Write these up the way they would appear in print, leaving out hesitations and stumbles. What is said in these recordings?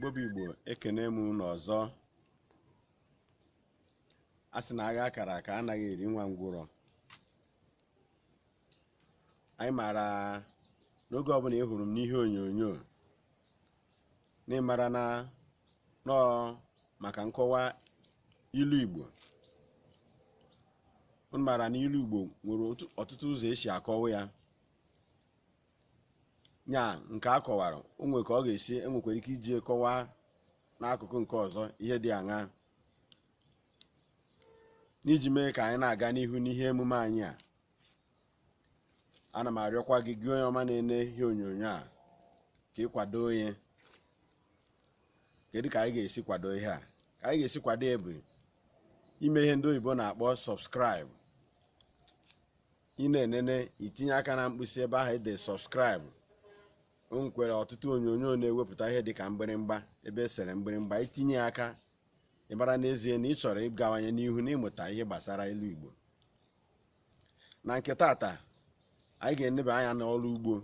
Igbo ekene m unu ọzọ. A sị na agha akara aka anaghị eri nwa ngwụrọ. Anyị maara n'oge ọbụla ị hụrụ m n'ihe onyonyo n'ịmara na nọọ maka nkọwa ilu Igbo. Unu maara na ilu Igbo nwere ọtụtụ ụzọ esi akọwa ya. Nya nke a kọwara onwe ka ọ ga-esi enwekwara ike iji kọwaa n'akụkụ nke ọzọ ihe dị aṅaa n'iji mee ka anyị na-aga n'ihu n'ihe emume anyị a. Ana m arịọkwa gị onye ọma na-ene ihe onyonyo a ka ị kwado ya. Kedu ka anyị ga-esi kwado ihe a? Ka anyị ga-esi kwado ya bụ ime ihe ndị oyibo na-akpọ subscribe. Ị na-enene itinye aka na mkpịsị ebe ahụ ede subscribe. O nwekwara ọtụtụ onyonyo na-ewepụta ihe dị ka mgbịrịmgba, ebe esere mgbịrịmgba. Itinye aka ịmara n'ezie na ị chọrọ ịgawanye n'ihu n'ịmụta ihe gbasara ilu Igbo. Na nke taata anyị ga-eneba anya n'ọrụ ugbo,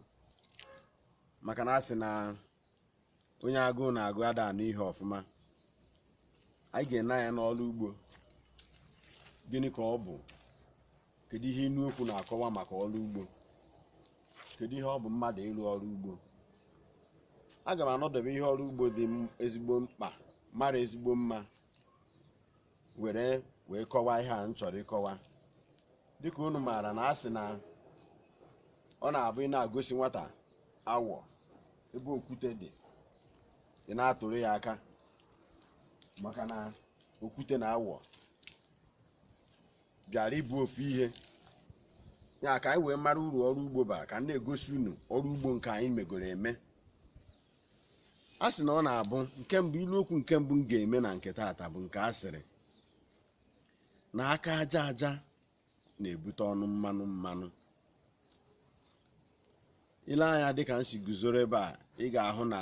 maka na asị na onye agụụ na-agụ ada anụ ihe ọfụma. Anyị ga-ene anya n'ọrụ ugbo. Gịnị ka ọ bụ? Kedu ihe inu okwu na-akọwa maka ọrụ ugbo? Kedu ihe ọ bụ mmadụ ịrụ ọrụ ugbo? Aga m anọdebe ihe ọrụ ugbo dị ezigbo mkpa, mara ezigbo mma, wee kọwaa ihe a m chọrọ ịkọwa. Dịka unu maara na asị na ọ na-abụ ị na-agosi nwata awọ ebe okwute dị, ị na-atụrụ ya aka, maka na okwute na awọ bịara ịbụ ofu ihe. Ya ka anyị wee mara uru ọrụ ugbo bara, ka m na-egosi unu ọrụ ugbo nke anyị megoro eme. A sị na ọ na-abụ nke mbụ, ilu okwu nke mbụ m ga-eme na nke taata bụ nke a sịrị na aka aja aja na-ebute ọnụ mmanụ mmanụ. Ile anya dịka m si guzoro ebe a, ị ga-ahụ na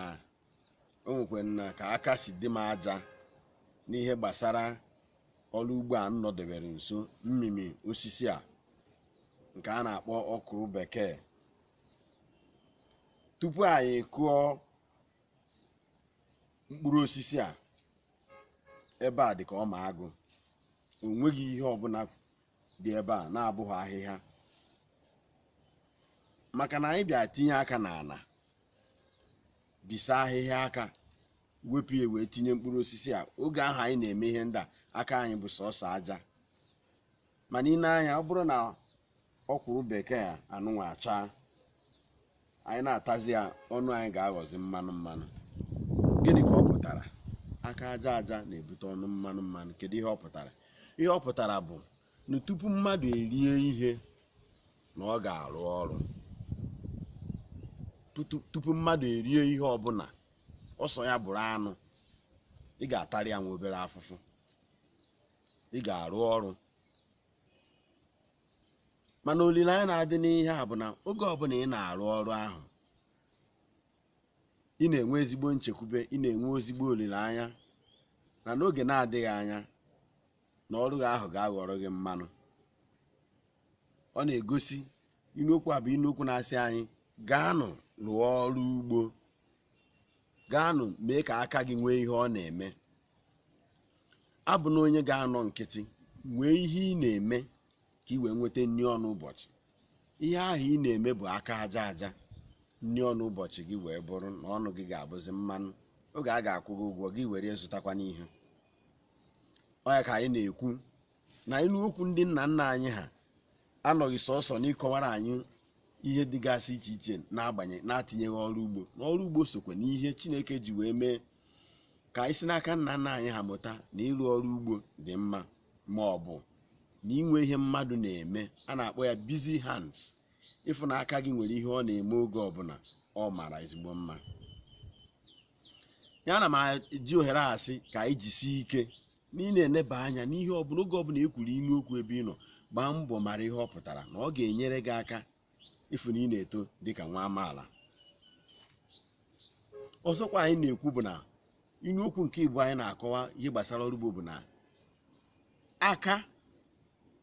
o nwekwara na ka aka si dị m aja n'ihe gbasara ọrụ ugbo a m nọdebere nso mmimi osisi a nke a na-akpọ ọkwụrụ bekee. Tupu anyị kụọ mkpụrụ osisi a ebe a dị ka ọma agụ, o nweghị ihe ọbụla dị ebe a na-abụghị ahịhịa. Maka na anyị bịa tinye aka n'ala, bisa ahịhịa aka, wepụ ya wee tinye mkpụrụ osisi a. Oge ahụ anyị na-eme ihe ndị a, aka anyị bụ sọsọ aja. Mana ị na-anya, ọ bụrụ na ọkwụrụ bekee anụnwa achaa, anyị na-atazi ya, ọnụ anyị ga-aghọzi mmanụ mmanụ. Gịnị ka ọ pụtara? Aka aja aja na-ebute ọnụ mmanụ mmanụ. Kedu ihe ọ pụtara? Ihe ọ pụtara bụ na tupu mmadụ erie ihe, na ọ ga-arụ ọrụ. Tupu mmadụ erie ihe ọbụla, ọsọ ya bụrụ anụ, ị ga-atarị ya nwa obere afụfụ, ị ga-arụ ọrụ. Mana olileanya na-adị n'ihe a bụ na oge ọbụla ị na-arụ ọrụ ahụ, ị na-enwe ezigbo nchekwube, ị na-enwe ezigbo olileanya na n'oge na-adịghị anya na ọrụ ahụ ga-aghọrọ gị mmanụ. Ọ na-egosi inokwu a bụ inokwu na-asị anyị gaanụ rụọ ọrụ ugbo, gaanụ mee ka aka gị nwee ihe ọ na-eme. Abụ na onye ga-anọ nkịtị nwee ihe ị na-eme ka ị wee nweta nri ọnụ ụbọchị. Ihe ahụ ị na-eme bụ aka aja aja. Nri ọnụ ụbọchị gị wee bụrụ na ọnụ gị ga-abụzi mmanụ. Oge a ga-akwụ gị ụgwọ gị were zụtakwa n'ihu. Ọ ya ka anyị na-ekwu na ịnụ okwu ndị nna nna anyị ha anọghị sọsọ n'ịkọwara anyị ihe dịgasị iche iche na-atinyeghị ọrụ ugbo. Na ọrụ ugbo sokwa n'ihe Chineke ji wee mee ka anyị si n'aka nna nna anyị ha mụta na ịrụ ọrụ ugbo dị mma, ma ọ bụ na inwe ihe mmadụ na-eme a na-akpọ ya busy hands. Ịfụ na aka gị nwere ihe ọ na-eme oge ọbụla, ọ mara ezigbo mma. Ya na m eji ohere a sị ka anyị jisie ike na ị na-eneba anya n'ihe ọbụla. Oge ọbụla e kwuru inu okwu ebe ị nọ, gbaa mbọ mara ihe ọ pụtara, na ọ ga-enyere gị aka ịfụ na ị na-eto dịka nwa amaala. Ọzọkwa anyị na-ekwu bụ na inu okwu nke Igbo anyị na-akọwa ihe gbasara ọrụ ugbo bụ na aka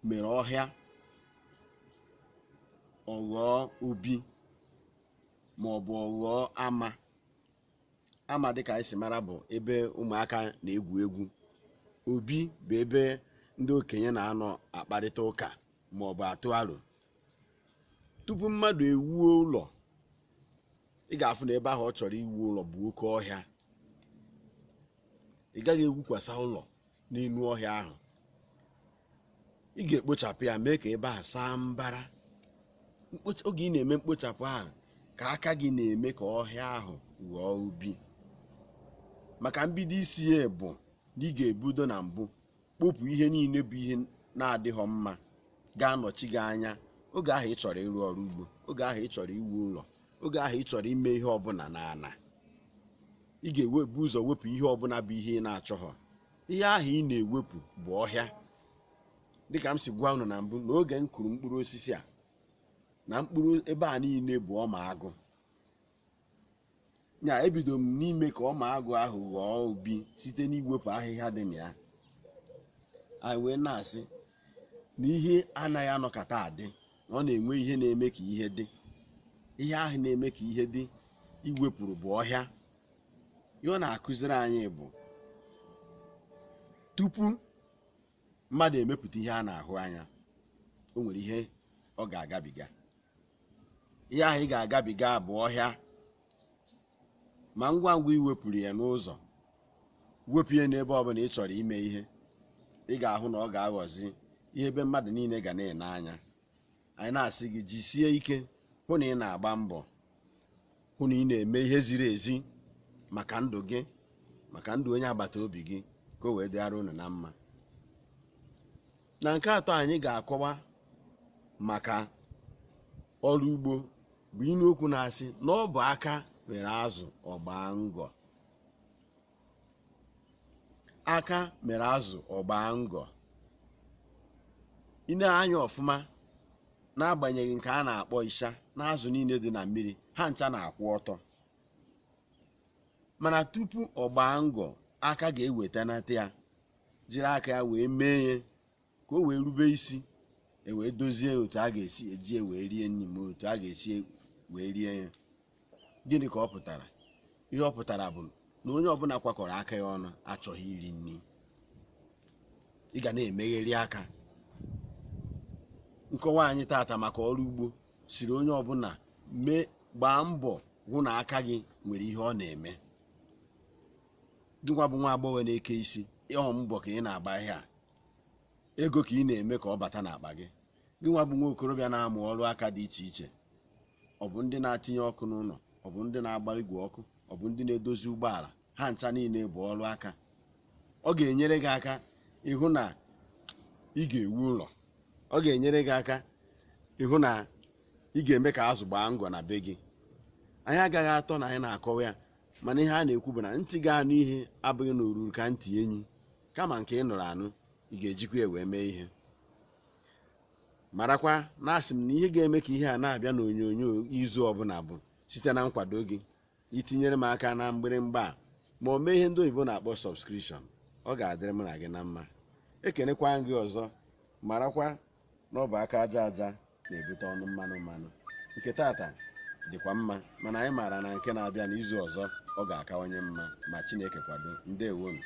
mere ọhịa ọ ghọọ obi, ma ọ bụ ọ ghọọ ama. ama dịka anyị si mara bụ ebe ụmụaka na-egwu egwu. Obi bụ ebe ndị okenye na-anọ akparịta ụka ma ọ bụ atụ aro. Tupu mmadụ ewuo ụlọ, ị ga-afụ na ebe ahụ ọ chọrọ iwu ụlọ bụ oke ọhịa. Ị gaghị egwukwasa ụlọ n'elu ọhịa ahụ. Ị ga-ekpochapụ ya, mee ka ebe ahụ saa mbara. Oge ị na-eme mkpochapụ ahụ ka aka gị na-eme ka ọhịa ahụ ghọọ ubi. Maka mbido isi ya bụ na ị ga-ebudo na mbụ kpopụ ihe niile bụ ihe na-adịghọ mma ga-anọchi gị anya oge ahụ ị chọrọ ịrụ ọrụ ugbo, oge ahụ ị chọrọ iwu ụlọ, oge ahụ ị chọrọ ime ihe ọbụla n'ala. Ị ga-ewebu ụzọ wepụ ihe ọbụla bụ ihe ị na-achọghọ. Ihe ahụ ị na-ewepụ bụ ọhịa. Dịka m si gwa unu na mbụ, n'oge m kụrụ mkpụrụ osisi a, na mkpụrụ ebe a niile bụ ọma agụ. Nya ebido m n'ime ka ọma agụ ahụ ghọọ ubi site n'iwepụ ahịhịa dị na ya. Anyị wee na-asị na ihe anaghị anọkọta adị, na ọ na-enwe ihe na-eme ka ihe dị. Ihe ahụ na-eme ka ihe dị iwepụrụ bụ ọhịa. Ihe ọ na-akụziri anyị bụ tupu mmadụ emepụta ihe a na-ahụ anya, o nwere ihe ọ ga-agabiga. Ihe ahụ ị ga-agabiga bụ ọhịa. Ma ngwa ngwa iwepụrụ ya n'ụzọ, wepụ ya n'ebe ọbụla ị chọrọ ime ihe, ị ga-ahụ na ọ ga-aghọzi ihe ebe mmadụ niile ga na-ene anya. Anyị na-asị gị jisie ike hụ na ị na-agba mbọ, hụ na ị na-eme ihe ziri ezi maka ndụ gị, maka ndụ onye agbata obi gị, ka o wee dịara unu na mma. Na nke atọ anyị ga-akọwa maka ọrụ ugbo bụ ilu okwu na-asị na ọ bụ aka mere azụ ọgbaa ngọ. Aka mere azụ ọgbaa ngọ. Ị na-anya ọfụma, n'agbanyeghị nke a na-akpọ ịsha na azụ niile dị na mmiri, ha ncha na-akwụ ọtọ. Mana tupu ọgbaa ngọ, aka ga-ewetanata ya, jiri aka ya wee mee ya ka o wee rube isi, wee dozie otu a ga-esi eji wee rie nri, ma otu a ga-esi wee rie ya. Gịnị ka ọ pụtara? Ihe ọ pụtara bụ na onye ọbụla kwakọrọ aka ya ọnụ achọghị iri nri. Ị ga na-emegheri aka. Nkọwa anyị tata maka ọrụ ugbo siri onye ọbụla gbaa mbọ hụ na aka gị nwere ihe ọ na-eme. Gịnwa bụ nwa agbọghọ na-eke isi, ịhọ mbọ ka ị na-agba ihe a, ego ka ị na-eme ka ọ bata n'akpa gị. Gịnwa bụ nwa okorobịa na-amụ ọrụ aka dị iche iche, ọ bụ ndị na-atinye ọkụ n'ụlọ, ọ bụ ndị na-agba igwe ọkụ, ọ bụ ndị na-edozi ụgbọala, ha ncha niile bụ ọrụ aka. Ọ ga-enyere gị aka ịhụ na ị ga-ewu ụlọ. Ọ ga-enyere gị aka ịhụ na ị ga-eme ka azụ gbaa ngọ na be gị. Anyị agaghị atọ na anyị na-akọwa ya, mana ihe a na-ekwu bụ na ntị ga-anụ ihe abụghị na oruru ka ntị enyi, kama nke ị nụrụ anụ, ị ga-ejikwa ya wee mee ihe. Marakwa na asị m na ihe ga-eme ka ihe a na-abịa n'onyonyo izu ọbụla bụ site na nkwado gị, itinyere m aka na mgbịrịmgba a, ma o mee ihe ndị oyibo na-akpọ subscription. Ọ ga-adịrị m na gị na mma. Ekenekwa gị ọzọ, marakwa na ọ bụ aka aja aja na-ebute ọnụ mmanụ mmanụ. Nke tata dịkwa mma, mana anyị maara na nke na-abịa n'izu ọzọ ọ ga-akawanye mma, ma Chineke kwado. Ndewonu.